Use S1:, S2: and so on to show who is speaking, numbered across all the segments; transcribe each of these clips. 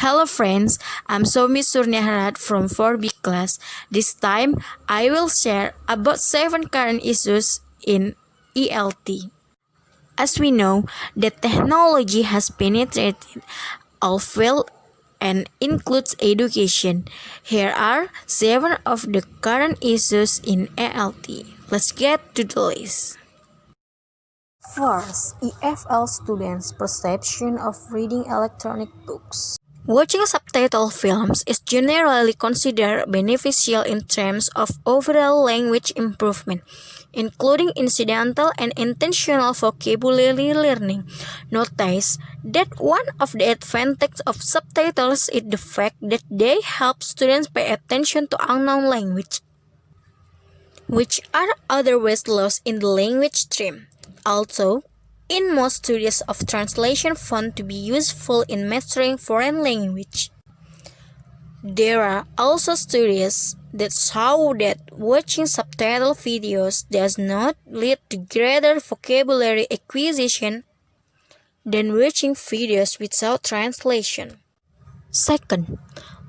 S1: Hello friends, I'm Somi Surniaharat from 4B class. This time, I will share about 7 current issues in ELT. As we know, the technology has penetrated all fields and includes education. Here are 7 of the current issues in ELT. Let's get to the list. First, EFL students' perception of reading electronic books. Watching subtitled films is generally considered beneficial in terms of overall language improvement, including incidental and intentional vocabulary learning. Notice that one of the advantages of subtitles is the fact that they help students pay attention to unknown language, which are otherwise lost in the language stream. Also, in most studies of translation found to be useful in mastering foreign language. There are also studies that show that watching subtitled videos does not lead to greater vocabulary acquisition than watching videos without translation. Second,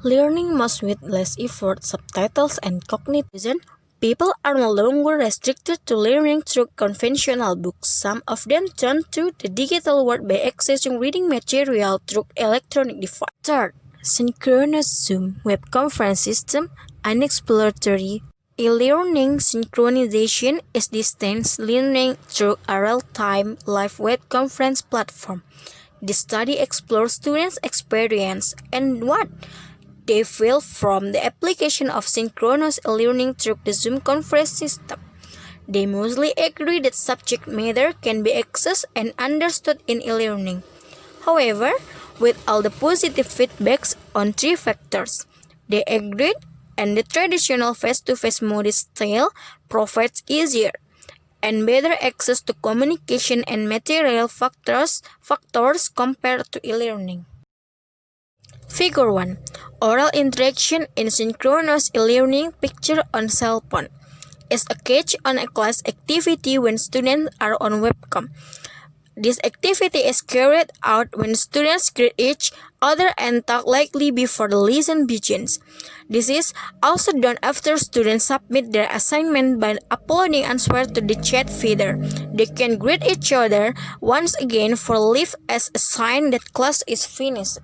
S1: learning moves with less effort, subtitles, and cognition. People are no longer restricted to learning through conventional books. Some of them turn to the digital world by accessing reading material through electronic devices. Third, synchronous Zoom web conference system and exploratory e-learning synchronization is distance learning through a real-time live web conference platform. The study explores students' experience and what they feel from the application of synchronous learning through the Zoom conference system. They mostly agree that subject matter can be accessed and understood in e-learning. However, with all the positive feedbacks on 3 factors, they agreed and the traditional face-to-face mode style provides easier and better access to communication and material factors compared to e-learning. Figure 1. Oral interaction in synchronous e-learning picture on cell phone is a catch on a class activity when students are on webcam. This activity is carried out when students greet each other and talk lightly before the lesson begins. This is also done after students submit their assignment by uploading answers to the chat feeder. They can greet each other once again for leave as a sign that class is finished.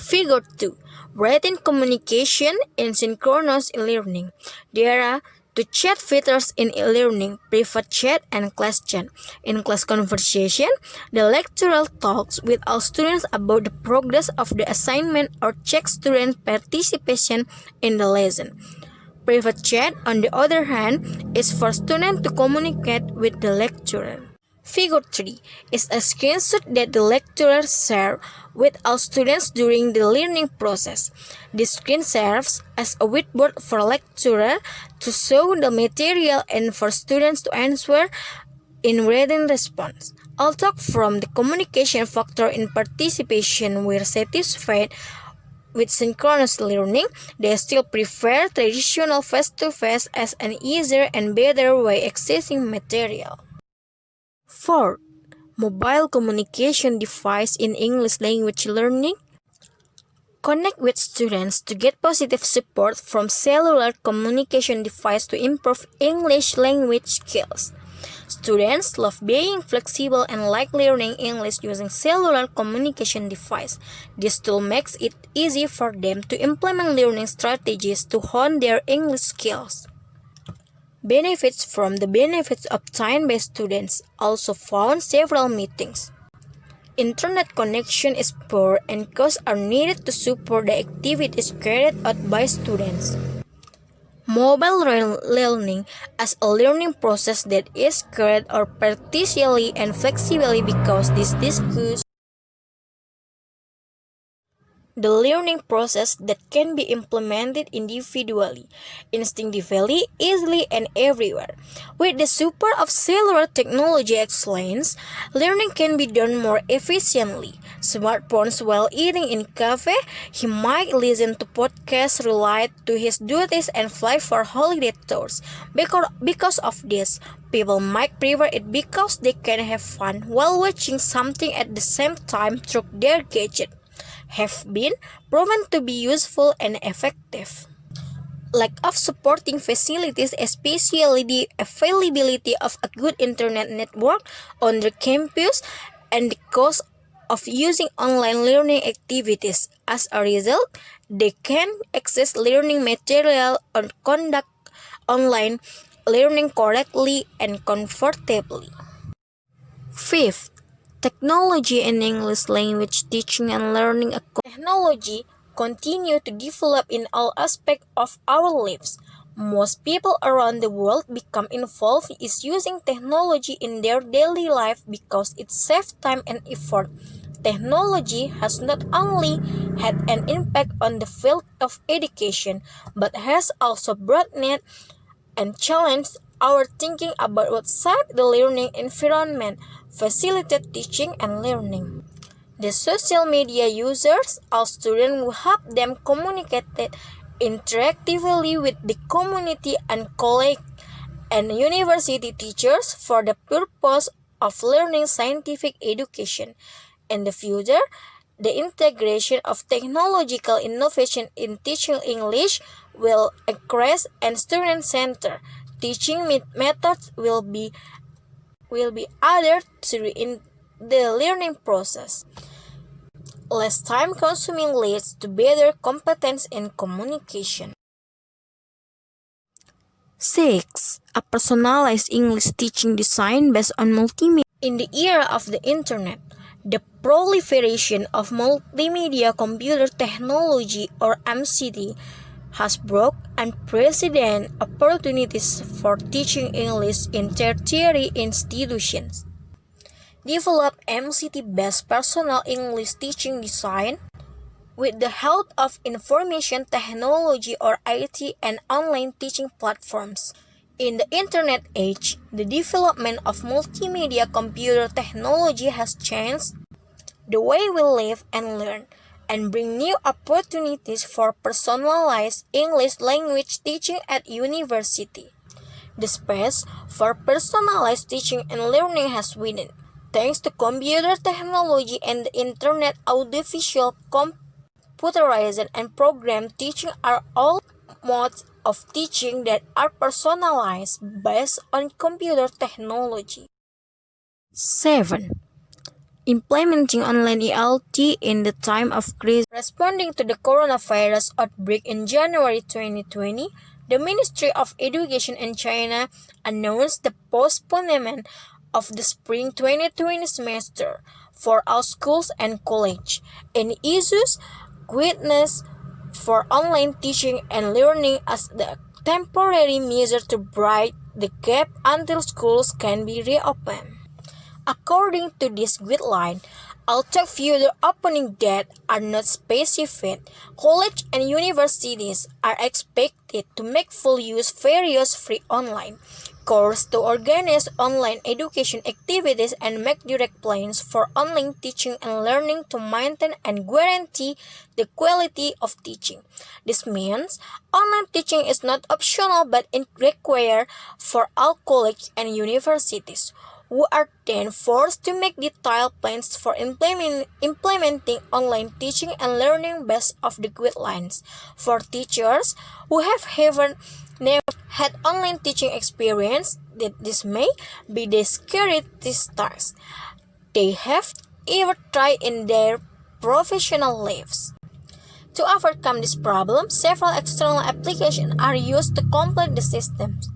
S1: Figure 2. Written communication in synchronous e-learning. There are 2 chat features in e-learning, private chat and class chat. In class conversation, the lecturer talks with all students about the progress of the assignment or checks student participation in the lesson. Private chat, on the other hand, is for students to communicate with the lecturer. Figure 3 is a screenshot that the lecturer shares with all students during the learning process. This screen serves as a whiteboard for lecturer to show the material and for students to answer in written response. Although from the communication factor in participation were satisfied with synchronous learning, they still prefer traditional face-to-face as an easier and better way accessing material. 4. Mobile communication device in English language learning. Connect with students to get positive support from cellular communication device to improve English language skills. Students love being flexible and like learning English using cellular communication device. This tool makes it easy for them to implement learning strategies to hone their English skills. Benefits from the benefits obtained by students also found several meetings. Internet connection is poor and costs are needed to support the activities carried out by students. Mobile learning as a learning process that is carried out partially and flexibly because this discusses the learning process that can be implemented individually, instinctively, easily, and everywhere. With the support of cellular technology excellence, learning can be done more efficiently. Smartphones while eating in cafe, he might listen to podcasts related to his duties and fly for holiday tours. Because of this, people might prefer it because they can have fun while watching something at the same time through their gadget. have been proven to be useful and effective. Lack of supporting facilities, especially the availability of a good internet network on the campus, and the cost of using online learning activities. As a result, they can access learning material or conduct online learning correctly and comfortably. Fifth, technology and English language teaching and learning. Technology continue to develop in all aspects of our lives. Most people around the world become involved in using technology in their daily life because it saves time and effort. Technology has not only had an impact on the field of education, but has also broadened and challenged our thinking about what shape the learning environment, facilitate teaching and learning. The social media users or students who help them communicate interactively with the community and colleagues and university teachers for the purpose of learning scientific education. In the future, the integration of technological innovation in teaching English will increase and student-centered teaching methods will be added to in the learning process. Less time-consuming leads to better competence in communication. 6. A personalized English teaching design based on multimedia. In the era of the Internet, the proliferation of multimedia computer technology or MCT has brought unprecedented opportunities for teaching English in tertiary institutions. Develop MCT-based personal English teaching design with the help of information technology or IT and online teaching platforms. In the Internet age, the development of multimedia computer technology has changed the way we live and learn, and bring new opportunities for personalized English language teaching at university. The space for personalized teaching and learning has widened. Thanks to computer technology and the Internet, audiovisual, computerized, and programmed teaching are all modes of teaching that are personalized based on computer technology. 7. Implementing online ELT in the time of crisis. Responding to the coronavirus outbreak in January 2020, the Ministry of Education in China announced the postponement of the spring 2020 semester for all schools and colleges, and issues witness for online teaching and learning as the temporary measure to bridge the gap until schools can be reopened. According to this guideline, although future opening dates are not specified, colleges and universities are expected to make full use various free online courses to organize online education activities and make direct plans for online teaching and learning to maintain and guarantee the quality of teaching. This means online teaching is not optional but required for all colleges and universities, who are then forced to make detailed plans for implementing online teaching and learning based off the guidelines. For teachers who have never had online teaching experience, this may be the scariest task they have ever tried in their professional lives. To overcome this problem, several external applications are used to complete the systems.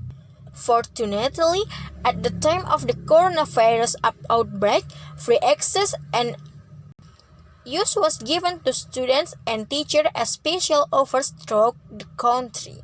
S1: Fortunately, at the time of the coronavirus outbreak, free access and use was given to students and teachers as special offers throughout the country.